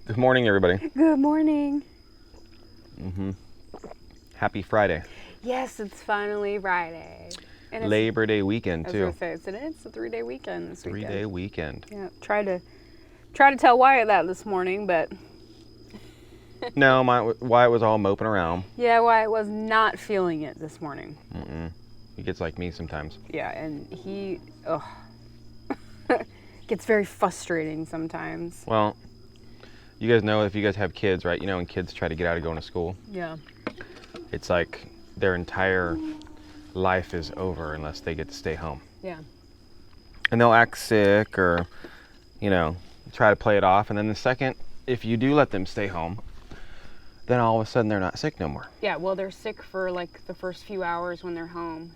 Good morning, everybody. Good morning. Happy Friday. Yes, it's finally Friday. And it's, Labor Day weekend, too. I was gonna say, it's a 3-day weekend this weekend. 3-day weekend. Yeah, try to tell Wyatt that this morning, but... No, Wyatt was all moping around. Yeah, Wyatt was not feeling it this morning. He gets like me sometimes. Yeah, and he... gets very frustrating sometimes. Well, you guys know if you guys have kids, right? You know when kids try to get out of going to school? Yeah. It's like their entire life is over unless they get to stay home. Yeah. And they'll act sick or, try to play it off. And then the second, if you do let them stay home, then all of a sudden they're not sick no more. Yeah, well, they're sick for like the first few hours when they're home.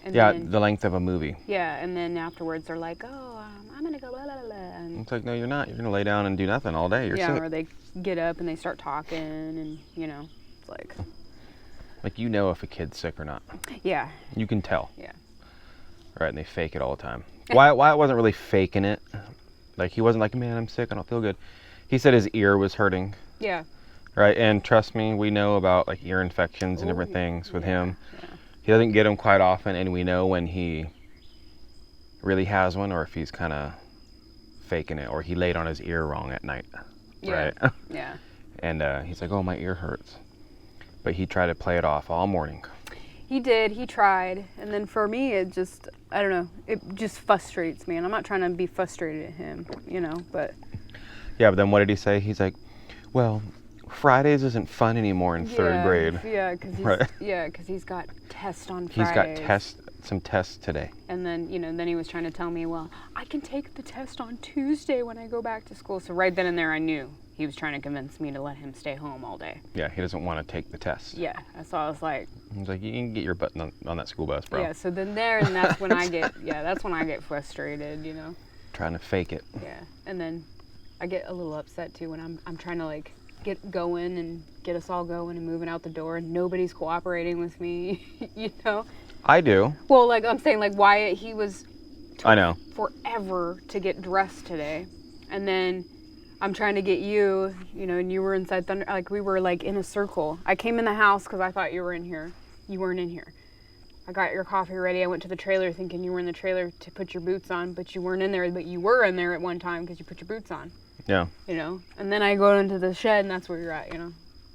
And then, the length of a movie. Yeah, and then afterwards they're like, I'm going to go blah, blah, blah. And it's like, no, you're not. You're going to lay down and do nothing all day. You're sick. Yeah, or they get up and they start talking and, it's like... Like, if a kid's sick or not. Yeah. You can tell. Yeah. Right, and they fake it all the time. Wyatt wasn't really faking it. Like, he wasn't like, man, I'm sick, I don't feel good. He said his ear was hurting. Yeah. Right, and trust me, we know about, like, ear infections and different things with him. Yeah. He doesn't get them quite often, and we know when he really has one or if he's kind of faking it or he laid on his ear wrong at night. Yeah. Right? Yeah. And he's like, oh, my ear hurts. But he tried to play it off all morning. He did. He tried. And then for me, it just, I don't know, it just frustrates me. And I'm not trying to be frustrated at him, but... Yeah, but then what did he say? He's like, well, Fridays isn't fun anymore in third grade. Yeah, because he's got tests on Fridays. He's got some tests today. And then, then he was trying to tell me, well, I can take the test on Tuesday when I go back to school. So right then and there, I knew he was trying to convince me to let him stay home all day. Yeah, he doesn't want to take the test. Yeah, so I was like... He's like, you can get your butt on that school bus, bro. Yeah, so then that's when I get frustrated, Trying to fake it. Yeah, and then I get a little upset too when I'm trying to like get going and get us all going and moving out the door and nobody's cooperating with me, I do. Well, like I'm saying, like Wyatt, he was... I know. Forever to get dressed today, and then... I'm trying to get you, and you were inside Thunder, like we were like in a circle. I came in the house because I thought you were in here. You weren't in here. I got your coffee ready. I went to the trailer thinking you were in the trailer to put your boots on, but you weren't in there, but you were in there at one time because you put your boots on. Yeah. And then I go into the shed and that's where you're at,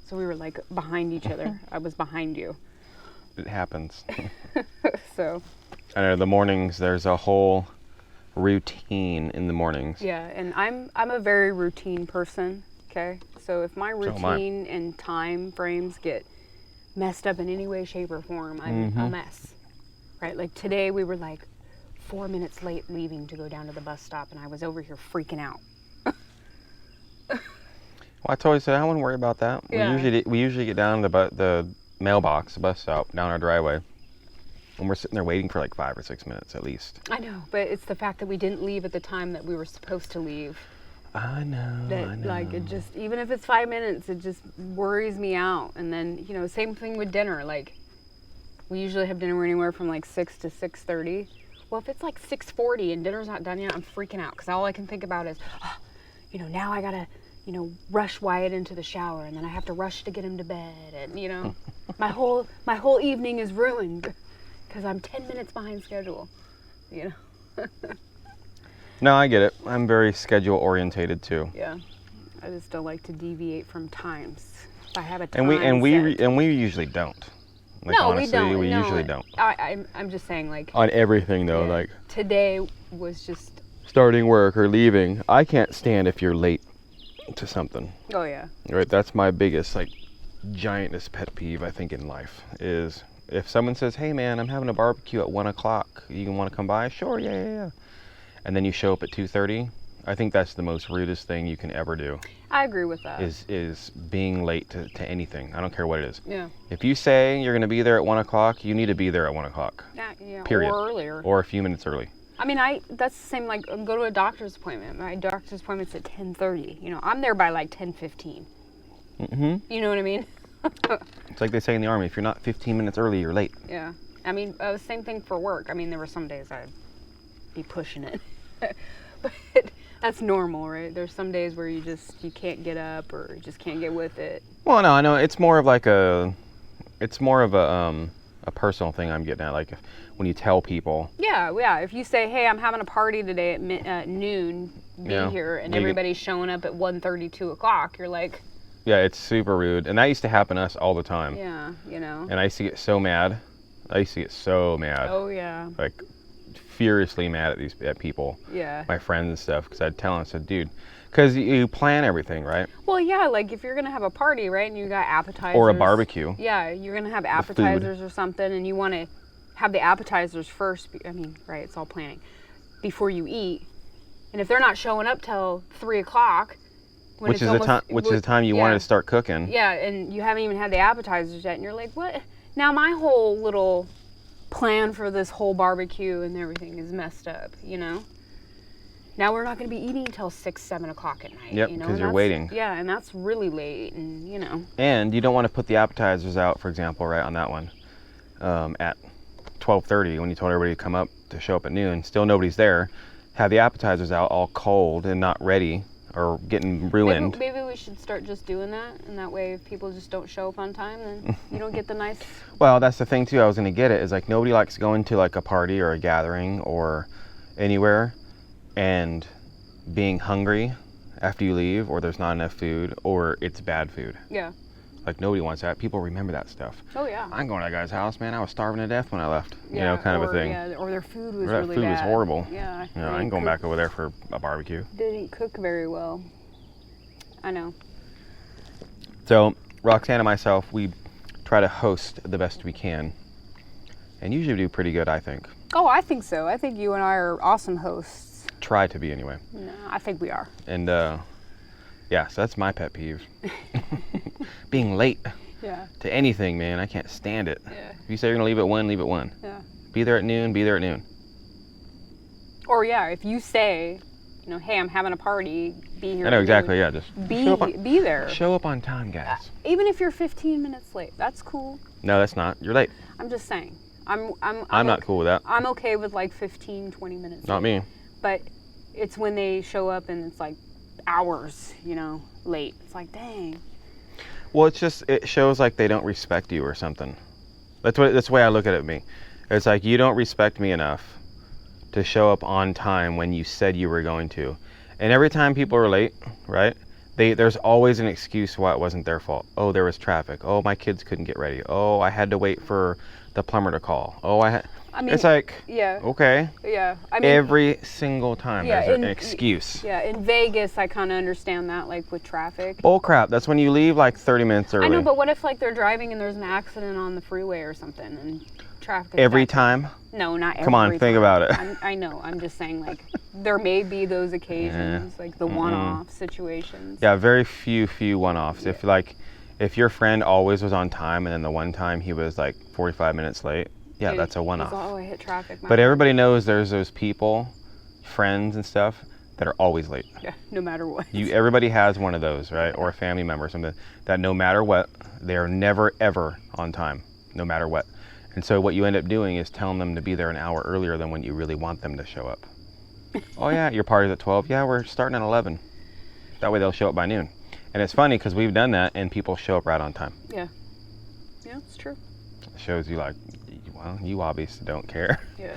So we were like behind each other. I was behind you. It happens. So. I know the mornings, there's a whole routine in the mornings. Yeah, and I'm a very routine person, okay? So if my routine and time frames get messed up in any way, shape, or form, I'm a mess, right? Like today we were like 4 minutes late leaving to go down to the bus stop, and I was over here freaking out. Well, I told you, so I wouldn't worry about that. Yeah. We usually get down to the mailbox, the bus stop, down our driveway. And we're sitting there waiting for like 5 or 6 minutes at least. I know, but it's the fact that we didn't leave at the time that we were supposed to leave. I know. Like, it just, even if it's 5 minutes, it just worries me out. And then, same thing with dinner. Like, we usually have dinner anywhere from like 6 to 6:30. Well, if it's like 6:40 and dinner's not done yet, I'm freaking out. Because all I can think about is, now I got to, rush Wyatt into the shower. And then I have to rush to get him to bed. And, my whole evening is ruined. Because I'm 10 minutes behind schedule, No, I get it. I'm very schedule orientated too. Yeah, I just don't like to deviate from times. If I have a And time we usually don't. Like, no, honestly, we don't. We usually don't. I'm just saying, like on everything though, like today was just starting work or leaving. I can't stand if you're late to something. Oh yeah. Right, that's my biggest giantest pet peeve I think in life is. If someone says, hey man, I'm having a barbecue at 1 o'clock, you want to come by? Sure, yeah. And then you show up at 2:30, I think that's the most rudest thing you can ever do. I agree with that. Is being late to anything. I don't care what it is. Yeah. If you say you're going to be there at 1 o'clock, you need to be there at 1 o'clock. Yeah, period. Or earlier. Or a few minutes early. I mean, that's the same, like, go to a doctor's appointment. My doctor's appointment's at 10:30. I'm there by like 10:15. You know what I mean? It's like they say in the Army, if you're not 15 minutes early, you're late. Yeah. I mean, same thing for work. I mean, there were some days I'd be pushing it. That's normal, right? There's some days where you can't get up or just can't get with it. Well, no, I know it's more of a personal thing I'm getting at. Like when you tell people. Yeah. If you say, hey, I'm having a party today at noon, be here, and everybody's showing up at 1:30, 2 o'clock, you're like. Yeah, it's super rude. And that used to happen to us all the time. Yeah, And I used to get so mad. Oh, yeah. Like, furiously mad at people. Yeah. My friends and stuff. Because I'd tell them, I said, dude, because you plan everything, right? Well, yeah, like if you're going to have a party, right, and you got appetizers. Or a barbecue. Yeah, you're going to have appetizers or something, and you want to have the appetizers first. I mean, right, it's all planning. Before you eat. And if they're not showing up till 3 o'clock. Which is the time you wanted to start cooking. Yeah, and you haven't even had the appetizers yet, and you're like, what? Now my whole little plan for this whole barbecue and everything is messed up, Now we're not going to be eating until 6, 7 o'clock at night. Yep, because you're waiting. Yeah, and that's really late, and And you don't want to put the appetizers out, for example, right on that one, at 12:30 when you told everybody to come up to show up at noon. Still nobody's there. Have the appetizers out all cold and not ready or getting ruined. Maybe we should start just doing that, and that way if people just don't show up on time, then you don't get the nice. Well, that's the thing too. I was going to get it is like nobody likes going to like a party or a gathering or anywhere and being hungry after you leave, or there's not enough food, or it's bad food. Yeah. Like nobody wants that. People remember that stuff. Oh yeah. I'm going to that guy's house, man. I was starving to death when I left. Kind of a thing. Yeah, or their food was That really food bad. was horrible. Yeah. I ain't going back over there for a barbecue. They didn't cook very well. I know. So Roxanne and myself, we try to host the best we can, and usually do pretty good, I think. Oh, I think so. I think you and I are awesome hosts. Try to be anyway. No, I think we are. And yeah, so that's my pet peeve. Being late to anything, man. I can't stand it. Yeah. If you say you're gonna leave at 1, leave at 1. Yeah. Be there at noon, be there at noon. Or if you say, hey, I'm having a party, be here. I know exactly, yeah. Just be there. Show up on time, guys. Even if you're 15 minutes late, that's cool. No, that's not. You're late. I'm just saying. I'm not cool with that. I'm okay with like 15, 20 minutes. Not me. But it's when they show up and it's like hours, late. It's like, dang. Well, it shows like they don't respect you or something. That's the way I look at it. It's like you don't respect me enough to show up on time when you said you were going to. And every time people are late, right? There's always an excuse why it wasn't their fault. Oh, there was traffic. Oh, my kids couldn't get ready. Oh, I had to wait for the plumber to call. Oh, it's like, okay. Yeah. Every single time there's an excuse. Yeah, in Vegas, I kind of understand that, like with traffic. Bull crap. That's when you leave like 30 minutes early. I know, but what if like they're driving and there's an accident on the freeway or something and traffic is every time? No, not every time. Come on, think about it. I know. I'm just saying, like, there may be those occasions, like the one-off situations. Yeah, very few one-offs. Yeah. If your friend always was on time and then the one time he was like 45 minutes late, that's a one-off. Oh, I hit traffic. But everybody knows there's those people, friends and stuff, that are always late. Yeah, no matter what. Everybody has one of those, right? Or a family member or something that no matter what, they're never ever on time, no matter what. And so what you end up doing is telling them to be there an hour earlier than when you really want them to show up. Oh yeah, your party's at 12. Yeah, we're starting at 11. That way they'll show up by noon. And it's funny because we've done that and people show up right on time. Yeah. Yeah, it's true. It shows you like, well, you obviously don't care. Yeah.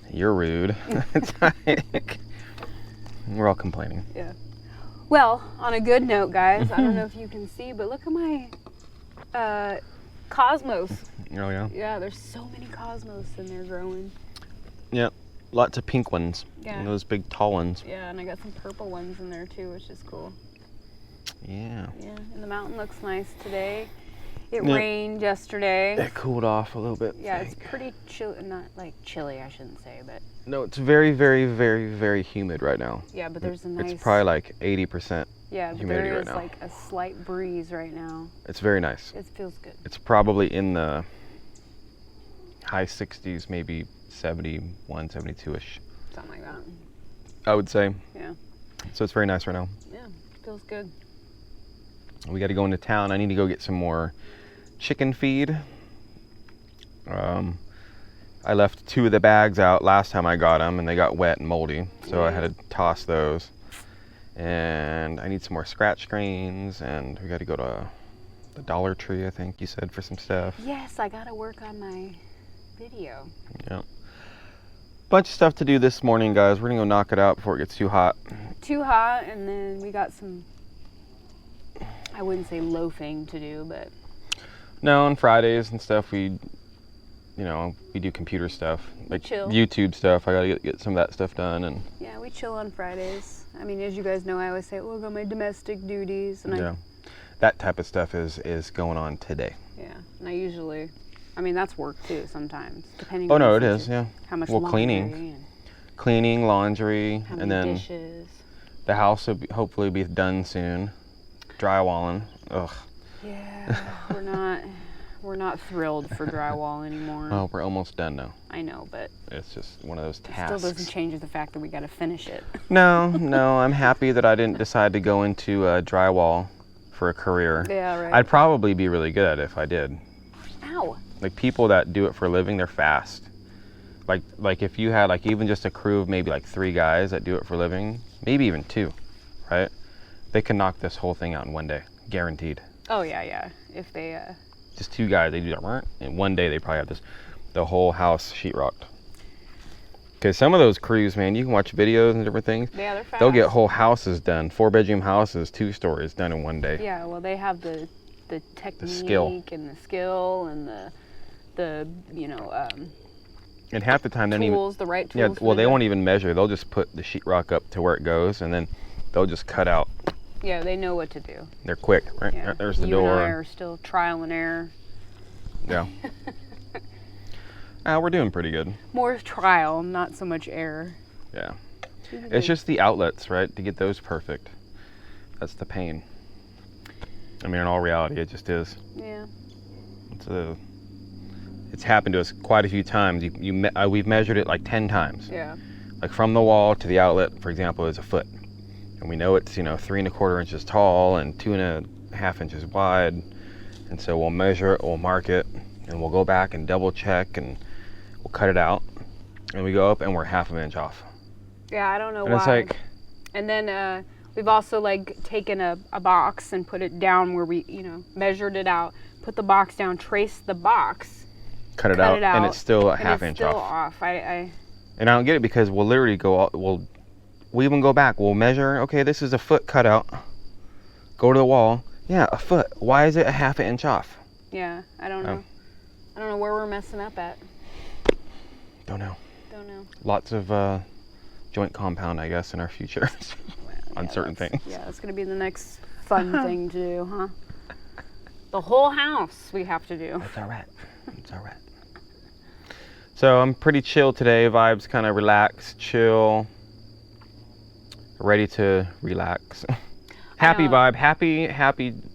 You're rude. It's like, we're all complaining. Yeah. Well, on a good note, guys, I don't know if you can see, but look at my cosmos. Oh yeah? Yeah, there's so many cosmos in there growing. Yep. Lots of pink ones. Yeah. And those big tall ones. Yeah, and I got some purple ones in there too, which is cool. Yeah. Yeah, and the mountain looks nice today. It rained yesterday. It cooled off a little bit. Yeah, it's pretty chilly. Not like chilly, I shouldn't say, but. No, it's very, very, very, very humid right now. Yeah, but there's a nice. It's probably like 80% yeah, but humidity there is right now. like a slight breeze right now. It's very nice. It feels good. It's probably in the high 60s, maybe 71, 72-ish. Something like that. I would say. Yeah. So it's very nice right now. Yeah, feels good. We got to go into town. I need to go get some more chicken feed. I left 2 of the bags out last time I got them, and they got wet and moldy, so I had to toss those. And I need some more scratch screens, and we got to go to the Dollar Tree, I think you said, for some stuff. Yes, I gotta work on my video. Yeah. Bunch of stuff to do this morning, guys. We're gonna go knock it out before it gets too hot. Too hot, and then we got some, I wouldn't say loafing to do, but. No, on Fridays and stuff, we do computer stuff, like chill. YouTube stuff. I gotta get some of that stuff done, and Yeah, we chill on Fridays. I mean, as you guys know, I always say, "Oh, I got my domestic duties," and yeah, that type of stuff is going on today. and I usually, I mean, that's work too sometimes, depending. Oh on no, the it is. season. Yeah. How much Well, laundry cleaning, laundry, how and many then dishes. the house will hopefully be done soon. Drywalling. Ugh. Yeah, we're not thrilled for drywall anymore. Oh, we're almost done now. I know, but It's just one of those it tasks. still doesn't change the fact that we got to finish it. No, I'm happy that I didn't decide to go into drywall for a career. Yeah, right. I'd probably be really good at it if I did. Ow. Like people that do it for a living, they're fast. Like if you had like even just a crew of maybe like 3 guys that do it for a living, maybe even 2, right? They can knock this whole thing out in one day, guaranteed. Oh yeah. If they Just 2 guys, they do that, and one day they probably have the whole house sheetrocked. Because some of those crews, man, you can watch videos and different things. Yeah, they're fast. They'll get whole houses done, 4-bedroom houses, 2 stories done in one day. Yeah, well, they have the technique skill. and the skill and the And half the time, they don't even. tools, the right tools. Yeah, for well, the they job. won't even measure. They'll just put the sheetrock up to where it goes, and then they'll just cut out. Yeah, they know what to do. They're quick, right? Yeah. There's the you door. and I are still trial and error. Yeah. We're doing pretty good. More trial, not so much error. Yeah. It's just the outlets, right? To get those perfect. That's the pain. I mean, in all reality, it just is. Yeah. It's happened to us quite a few times. We've measured it like 10 times. Yeah. Like from the wall to the outlet, for example, is a foot. And we know it's 3 1/4 inches tall and 2 1/2 inches wide. And so we'll measure it, we'll mark it, and we'll go back and double check, and we'll cut it out. And we go up and we're 1/2 inch off. Yeah, I don't know And why. it's like, And then we've also like taken a box and put it down where we, measured it out, put the box down, traced the box, cut it out, and it's still a and 1/2 it's inch still off. I And I don't get it because we'll literally we'll even go back. We'll measure, okay, this is a foot cut out. Go to the wall. Yeah, a foot. Why is it a 1/2 inch off? yeah, I don't know. I don't know where we're messing up at. Don't know. Don't know. Lots of joint compound, I guess, in our future on certain things. Yeah, that's gonna be the next fun thing to do, huh? The whole house we have to do. It's all right. It's all right. So I'm pretty chill today. Vibes kind of relaxed, chill, ready to relax. Happy vibe, happy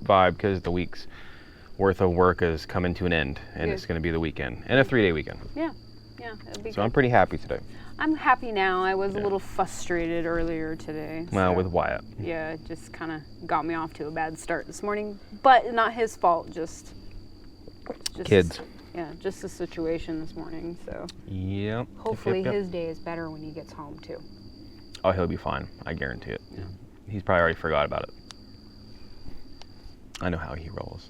vibe because the week's worth of work is coming to an end, and Yeah. it's going to be the weekend and a 3-day weekend. Yeah, it'll be So good. I'm pretty happy today. I'm happy now. I was a little frustrated earlier today. Well, so, with Wyatt. yeah, it just kind of got me off to a bad start this morning, but not his fault. Just Kids. Yeah, just the situation this morning. So Yep. hopefully Yep. his day is better when he gets home too. Oh, he'll be fine. I guarantee it. Yeah. He's probably already forgot about it. I know how he rolls.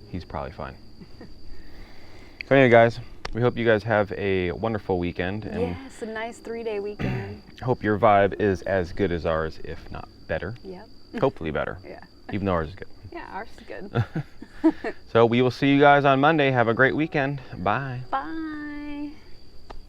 He's probably fine. So anyway, guys, we hope you guys have a wonderful weekend, and Yes, a nice 3-day weekend. hope your vibe is as good as ours, if not better. Yep. Hopefully better, Yeah. even though ours is good. Yeah, ours is good. So we will see you guys on Monday. Have a great weekend. Bye. Bye.